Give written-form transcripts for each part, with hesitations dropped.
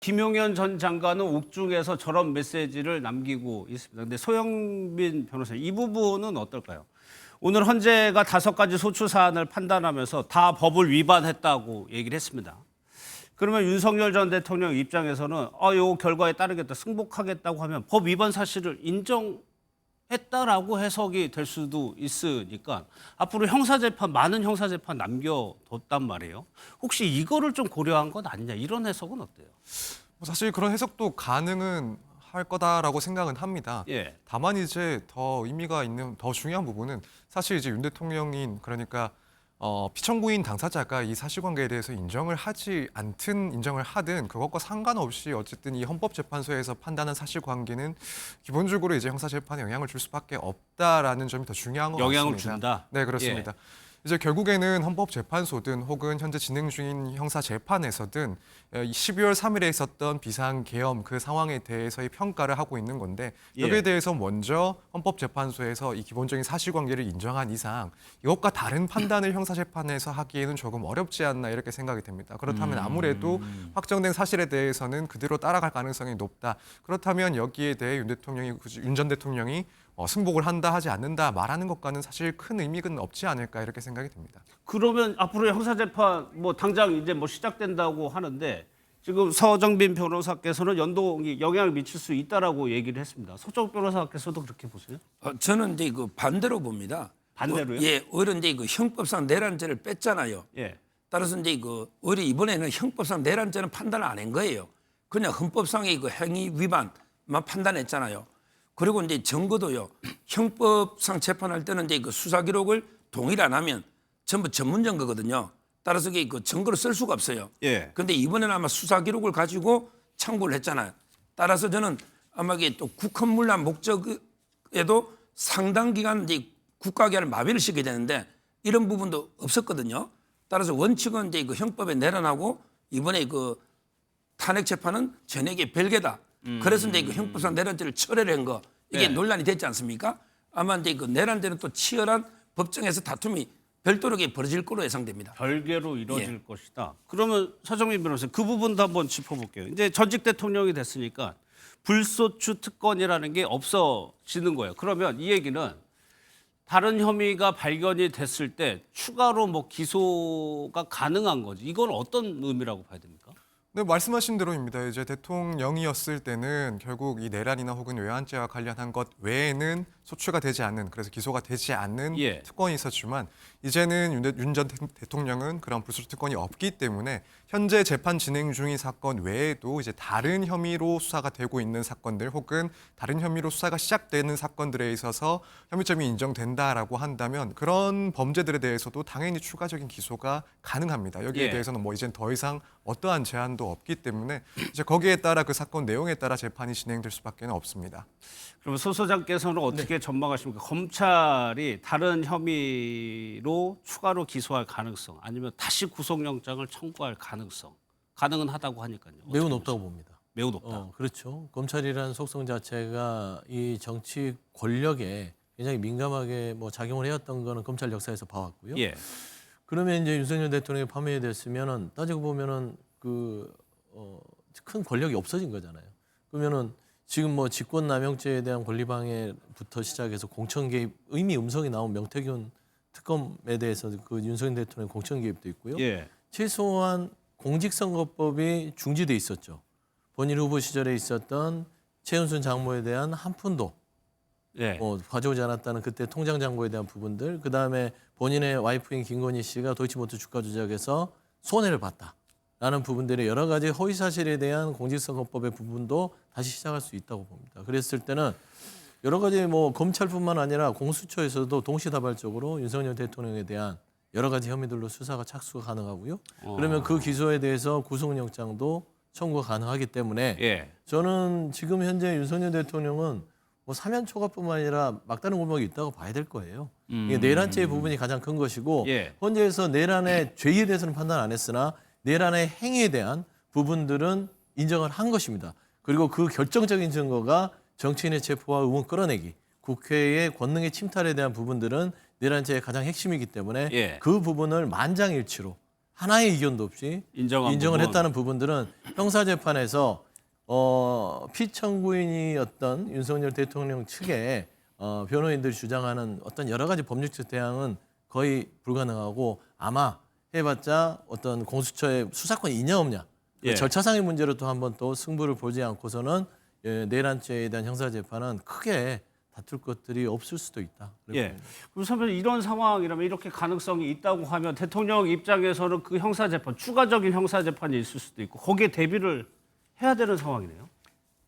김용현 전 장관은 옥중에서 저런 메시지를 남기고 있습니다. 근데 소영민 변호사님, 이 부분은 어떨까요? 오늘 헌재가 5가지 소추 사안을 판단하면서 다 법을 위반했다고 얘기를 했습니다. 그러면 윤석열 전 대통령 입장에서는 요 결과에 따르겠다, 승복하겠다고 하면 법 위반 사실을 인정했다라고 해석이 될 수도 있으니까 앞으로 형사재판, 많은 형사재판 남겨뒀단 말이에요. 혹시 이거를 좀 고려한 것 아니냐, 이런 해석은 어때요? 사실 그런 해석도 가능은 할 거다라고 생각은 합니다. 예. 다만 이제 더 의미가 있는 더 중요한 부분은 사실 이제 윤 대통령인 그러니까 피청구인 당사자가 이 사실관계에 대해서 인정을 하든 그것과 상관없이 어쨌든 이 헌법재판소에서 판단한 사실관계는 기본적으로 이제 형사재판에 영향을 줄 수밖에 없다라는 점이 더 중요한 것 같습니다. 영향을 준다? 네, 그렇습니다. 이제 결국에는 헌법재판소든 혹은 현재 진행 중인 형사재판에서든 12월 3일에 있었던 비상계엄 그 상황에 대해서의 평가를 하고 있는 건데 여기에 대해서 먼저 헌법재판소에서 이 기본적인 사실관계를 인정한 이상 이것과 다른 판단을 형사재판에서 하기에는 조금 어렵지 않나 이렇게 생각이 됩니다. 그렇다면 아무래도 확정된 사실에 대해서는 그대로 따라갈 가능성이 높다. 그렇다면 여기에 대해 윤 전 대통령이 승복을 한다 하지 않는다 말하는 것과는 사실 큰 의미는 없지 않을까 이렇게 생각이 듭니다. 그러면 앞으로 형사재판 당장 이제 시작된다고 하는데 지금 서정빈 변호사께서는 연동이 영향을 미칠 수 있다라고 얘기를 했습니다. 서정 변호사께서도 그렇게 보세요? 저는 이제 그 반대로 봅니다. 반대로요? 예, 오히려 이제 그 형법상 내란죄를 뺐잖아요. 예. 따라서 이제 오히려 이번에는 형법상 내란죄는 판단을 안 한 거예요. 그냥 헌법상의 그 행위 위반만 판단했잖아요. 그리고 이제 증거도요. 형법상 재판할 때는 이제 그 수사 기록을 동의를 안 하면 전부 전문 증거거든요. 따라서 그 증거를 쓸 수가 없어요. 예. 그런데 이번에는 아마 수사 기록을 가지고 청구를 했잖아요. 따라서 저는 아마 이게 또 국헌문란 목적에도 상당 기간 이제 국가기관을 마비를 시켜야 되는데 이런 부분도 없었거든요. 따라서 원칙은 이제 그 형법에 내란하고 이번에 그 탄핵 재판은 전액의 별개다. 그래서 이제 그 형법상 내란죄를 철회를 한 거 이게 논란이 됐지 않습니까? 아마 이제 그 내란죄는 또 치열한 법정에서 다툼이 별도로 벌어질 거로 예상됩니다. 별개로 이루어질 것이다. 그러면 서정민 변호사님, 그 부분도 한번 짚어볼게요. 이제 전직 대통령이 됐으니까 불소추 특권이라는 게 없어지는 거예요. 그러면 이 얘기는 다른 혐의가 발견이 됐을 때 추가로 기소가 가능한 거지. 이건 어떤 의미라고 봐야 됩니까? 네, 말씀하신 대로입니다. 이제 대통령이었을 때는 결국 이 내란이나 혹은 외환죄와 관련한 것 외에는 소추가 되지 않는, 그래서 기소가 되지 않는 특권이 있었지만 이제는 윤 전 대통령은 그런 불소추 특권이 없기 때문에 현재 재판 진행 중인 사건 외에도 이제 다른 혐의로 수사가 되고 있는 사건들 혹은 다른 혐의로 수사가 시작되는 사건들에 있어서 혐의점이 인정된다라고 한다면 그런 범죄들에 대해서도 당연히 추가적인 기소가 가능합니다. 여기에 대해서는 이젠 더 이상 어떠한 제한도 없기 때문에 이제 거기에 따라 그 사건 내용에 따라 재판이 진행될 수밖에 없습니다. 그럼 소 소장께서는 어떻게 전망하십니까? 검찰이 다른 혐의로 추가로 기소할 가능성 아니면 다시 구속영장을 청구할 가능성 가능은 하다고 하니까요. 매우 높다고 봅니다. 매우 높다. 그렇죠. 검찰이라는 속성 자체가 이 정치 권력에 굉장히 민감하게 작용을 해왔던 거는 검찰 역사에서 봐왔고요. 예. 그러면 이제 윤석열 대통령이 파면됐으면은 따지고 보면은 큰 권력이 없어진 거잖아요. 그러면은 지금 직권남용죄에 대한 권리방해부터 시작해서 공천 개입 의미 음성이 나온 명태균 특검에 대해서 그 윤석열 대통령 공천 개입도 있고요. 예. 최소한 공직선거법이 중지돼 있었죠. 본인 후보 시절에 있었던 최은순 장모에 대한 한 푼도 가져오지 않았다는 그때 통장 잔고에 대한 부분들, 그 다음에 본인의 와이프인 김건희 씨가 도이치모터 주가 조작에서 손해를 봤다라는 부분들의 여러 가지 허위 사실에 대한 공직선거법의 부분도 다시 시작할 수 있다고 봅니다. 그랬을 때는 여러 가지 검찰뿐만 아니라 공수처에서도 동시다발적으로 윤석열 대통령에 대한 여러 가지 혐의들로 수사가 착수가 가능하고요. 그러면 그 기소에 대해서 구속영장도 청구가 가능하기 때문에 저는 지금 현재 윤석열 대통령은 사면 초과뿐만 아니라 막다른 골목이 있다고 봐야 될 거예요. 이게 내란죄의 부분이 가장 큰 것이고 헌재에서 내란의 죄에 대해서는 판단 안 했으나 내란의 행위에 대한 부분들은 인정을 한 것입니다. 그리고 그 결정적인 증거가 정치인의 체포와 의원 끌어내기, 국회의 권능의 침탈에 대한 부분들은 내란죄의 가장 핵심이기 때문에 그 부분을 만장일치로 하나의 의견도 없이 인정을 부분. 했다는 부분들은 형사재판에서 피청구인이었던 윤석열 대통령 측에 변호인들이 주장하는 어떤 여러 가지 법률적 대항은 거의 불가능하고 아마 해봤자 어떤 공수처의 수사권 있냐 없냐 예. 절차상의 문제로 또 한번 또 승부를 보지 않고서는 내란죄에 대한 형사재판은 크게 다툴 것들이 없을 수도 있다. 예. 그럼 선배님 이런 상황이라면 이렇게 가능성이 있다고 하면 대통령 입장에서는 그 형사재판, 추가적인 형사재판이 있을 수도 있고 거기에 대비를 해야 되는 상황이네요.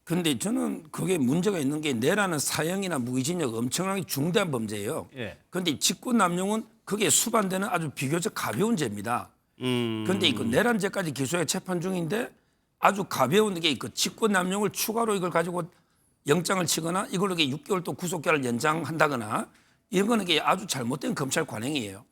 그런데 저는 그게 문제가 있는 게 내란은 사형이나 무기징역 엄청나게 중대한 범죄예요. 예. 그런데 직권남용은 그게 수반되는 아주 비교적 가벼운 죄입니다. 그런데 그 내란죄까지 기소해 재판 중인데 아주 가벼운 게 그 직권남용을 추가로 이걸 가지고 영장을 치거나 이걸로 6개월 또 구속기한을 연장한다거나 이런 거는 이게 아주 잘못된 검찰 관행이에요.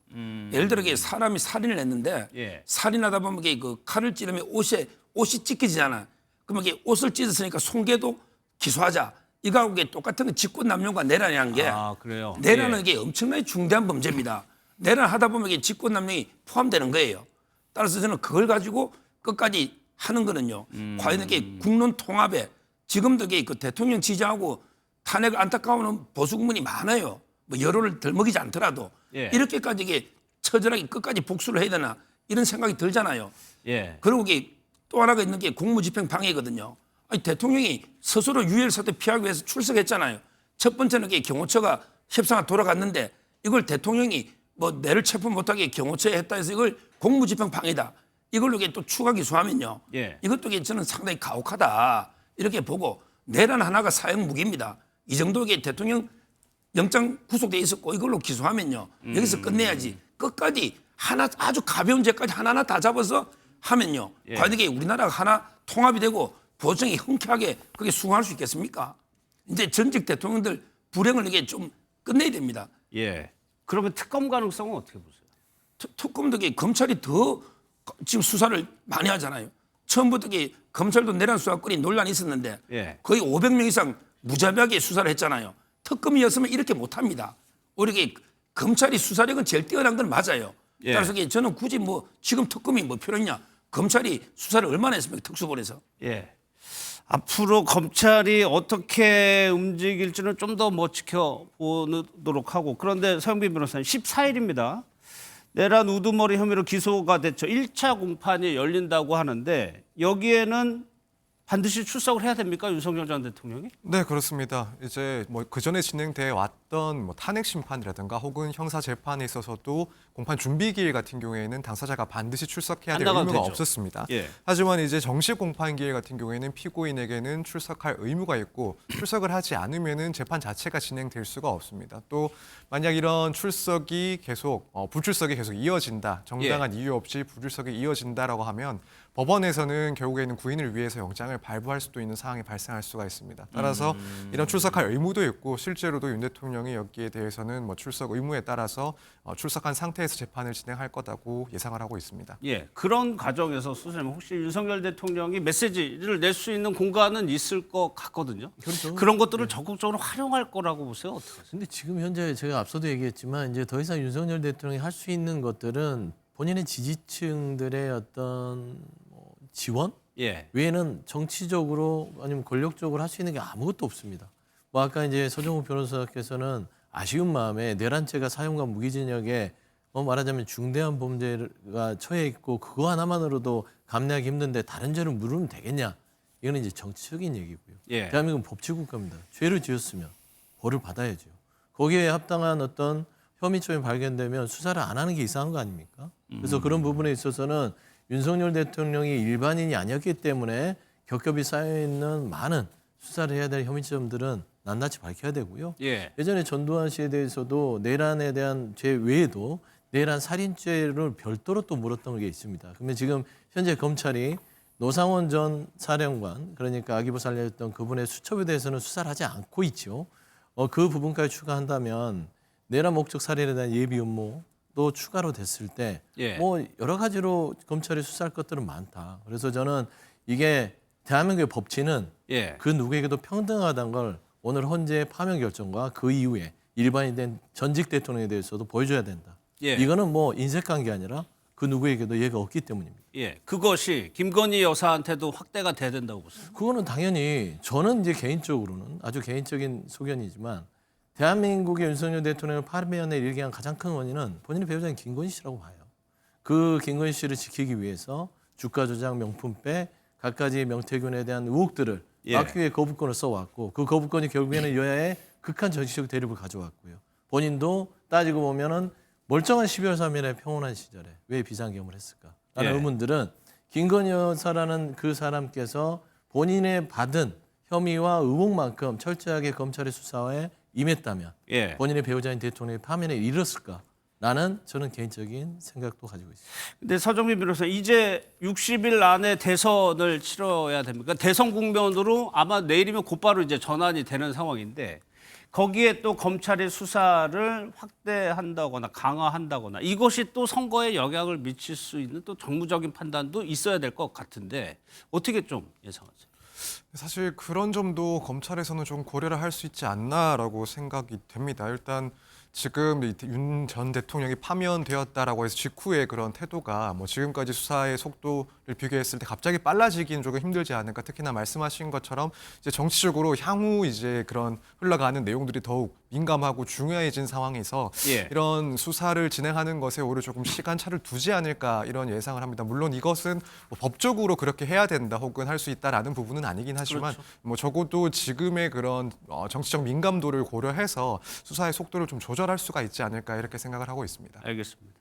예를 들어 사람이 살인을 했는데 예. 살인하다 보면 그 칼을 찌르면 옷이 찢겨지잖아. 그러면 이게 옷을 찢었으니까 손괴도 기소하자. 이거하고 똑같은 건 직권남용과 내란이라는 게 그래요. 내란은 예. 이게 엄청나게 중대한 범죄입니다. 내란하다 보면 이게 직권남용이 포함되는 거예요. 따라서 저는 그걸 가지고 끝까지 하는 거는요. 과연 이게 국론 통합에 지금도 이게 그 대통령 지지하고 탄핵을 안타까워하는 보수 국민이 많아요. 뭐 여론을 덜 먹이지 않더라도 예. 이렇게까지 이게 처절하게 끝까지 복수를 해야 되나 이런 생각이 들잖아요. 예. 그리고 이게 또 하나가 있는 게 공무집행 방해거든요. 아니, 대통령이 스스로 유혈 사태 피하기 위해서 출석했잖아요. 첫 번째는 이게 경호처가 협상가 돌아갔는데 이걸 대통령이 뭐 내를 체포 못하게 경호처에 했다 해서 이걸 공무집행 방해다. 이걸로 이게 또 추가 기소하면요. 예. 이것도 이게 저는 상당히 가혹하다. 이렇게 보고 내란 하나가 사형 무기입니다. 이 정도의 대통령 영장 구속돼 있었고 이걸로 기소하면요. 여기서 끝내야지. 끝까지 하나 아주 가벼운 죄까지 하나하나 다 잡아서 하면요. 예. 과연 이게 우리나라가 하나 통합이 되고 보정이 흔쾌하게 그게 수긍할 수 있겠습니까? 이제 전직 대통령들 불행을 이게 좀 끝내야 됩니다. 예. 그러면 특검 가능성은 어떻게 보세요? 특검도 이게 검찰이 더 지금 수사를 많이 하잖아요. 처음부터 이게 검찰도 내란 수사권이 논란이 있었는데 예. 거의 500명 이상 무자비하게 수사를 했잖아요. 특검이었으면 이렇게 못합니다. 오히려 이게 검찰이 수사력은 제일 뛰어난 건 맞아요. 예. 따라서 이게 저는 굳이 뭐 지금 특검이 뭐 필요했냐. 검찰이 수사를 얼마나 했습니까? 특수본에서. 예. 앞으로 검찰이 어떻게 움직일지는 좀 더 뭐 지켜보도록 하고 그런데 서영빈 변호사님 14일입니다. 내란 우두머리 혐의로 기소가 됐죠. 1차 공판이 열린다고 하는데 여기에는 반드시 출석을 해야 됩니까? 윤석열 전 대통령이? 네, 그렇습니다. 이제 뭐 그전에 진행돼 왔던 뭐 탄핵 심판이라든가 혹은 형사 재판에 있어서도 공판 준비 기일 같은 경우에는 당사자가 반드시 출석해야 안 될 나가도 의무가 되죠. 없었습니다. 예. 하지만 이제 정식 공판 기일 같은 경우에는 피고인에게는 출석할 의무가 있고 출석을 하지 않으면은 재판 자체가 진행될 수가 없습니다. 또 만약 이런 출석이 계속 불출석이 계속 이어진다, 정당한 이유 없이 불출석이 이어진다라고 하면 법원에서는 결국에는 구인을 위해서 영장을 발부할 수도 있는 상황이 발생할 수가 있습니다. 따라서 이런 출석할 의무도 있고 실제로도 윤 대통령이 여기에 대해서는 뭐 출석 의무에 따라서 출석한 상태에서 재판을 진행할 거라고 예상을 하고 있습니다. 예. 그런 과정에서 선생님 혹시 윤석열 대통령이 메시지를 낼 수 있는 공간은 있을 것 같거든요. 그렇죠. 그런 것들을 적극적으로 활용할 거라고 보세요. 어떻게 하세요? 근데 지금 현재 제가 앞서도 얘기했지만 이제 더 이상 윤석열 대통령이 할 수 있는 것들은 본인의 지지층들의 어떤 지원 예. 외에는 정치적으로 아니면 권력적으로 할 수 있는 게 아무것도 없습니다. 뭐 아까 이제 서정우 변호사께서는 아쉬운 마음에 내란죄가 사형과 무기징역에 말하자면 중대한 범죄가 처해 있고 그거 하나만으로도 감내하기 힘든데 다른 죄를 물으면 되겠냐? 이거는 이제 정치적인 얘기고요. 예. 대한민국은 법치국가입니다. 죄를 지었으면 벌을 받아야죠. 거기에 합당한 어떤 혐의점이 발견되면 수사를 안 하는 게 이상한 거 아닙니까? 그래서 그런 부분에 있어서는 윤석열 대통령이 일반인이 아니었기 때문에 겹겹이 쌓여있는 많은 수사를 해야 될 혐의점들은 낱낱이 밝혀야 되고요. 예. 예전에 전두환 씨에 대해서도 내란에 대한 죄 외에도 내란 살인죄를 별도로 또 물었던 게 있습니다. 그러면 지금 현재 검찰이 노상원 전 사령관, 그러니까 아기부 살려졌던 그분의 수첩에 대해서는 수사를 하지 않고 있죠. 그 부분까지 추가한다면 내란 목적 살인에 대한 예비 음모도 추가로 됐을 때 예. 뭐 여러 가지로 검찰이 수사할 것들은 많다. 그래서 저는 이게 대한민국의 법치는 예. 그 누구에게도 평등하다는 걸 오늘 헌재의 파면 결정과 그 이후에 일반인 된 전직 대통령에 대해서도 보여줘야 된다. 예. 이거는 뭐 인색한 게 아니라 그 누구에게도 얘가 없기 때문입니다. 예, 그것이 김건희 여사한테도 확대가 돼야 된다고 보세요. 그거는 당연히 저는 이제 개인적으로는 아주 개인적인 소견이지만 대한민국의 윤석열 대통령을 파면에 이르게 한 가장 큰 원인은 본인의 배우자인 김건희 씨라고 봐요. 그 김건희 씨를 지키기 위해서 주가 조작, 명품백, 갖가지 명태균에 대한 의혹들을 막기 위해 거부권을 써왔고 그 거부권이 결국에는 여야의 극한 정치적 대립을 가져왔고요. 본인도 따지고 보면은 멀쩡한 12월 3일에 평온한 시절에 왜 비상경을 했을까? 라는 의문들은 김건희 여사라는 그 사람께서 본인의 받은 혐의와 의혹만큼 철저하게 검찰의 수사에 임했다면 본인의 배우자인 대통령의 파면에 이르렀을까? 라는 저는 개인적인 생각도 가지고 있습니다. 근데 서정민 변호사 이제 60일 안에 대선을 치러야 됩니까? 대선 국면으로 아마 내일이면 곧바로 이제 전환이 되는 상황인데 거기에 또 검찰의 수사를 확대한다거나 강화한다거나 이것이 또 선거에 영향을 미칠 수 있는 또 정무적인 판단도 있어야 될 것 같은데 어떻게 좀 예상하세요? 사실 그런 점도 검찰에서는 좀 고려를 할 수 있지 않나라고 생각이 됩니다. 일단 지금 윤 전 대통령이 파면되었다라고 해서 직후에 그런 태도가 뭐 지금까지 수사의 속도를 비교했을 때 갑자기 빨라지기는 조금 힘들지 않을까. 특히나 말씀하신 것처럼 이제 정치적으로 향후 이제 그런 흘러가는 내용들이 더욱 민감하고 중요해진 상황에서 이런 수사를 진행하는 것에 오히려 조금 시간차를 두지 않을까 이런 예상을 합니다. 물론 이것은 뭐 법적으로 그렇게 해야 된다 혹은 할 수 있다라는 부분은 아니긴 하지만 뭐 적어도 지금의 그런 정치적 민감도를 고려해서 수사의 속도를 좀 조절할 수가 있지 않을까 이렇게 생각을 하고 있습니다. 알겠습니다.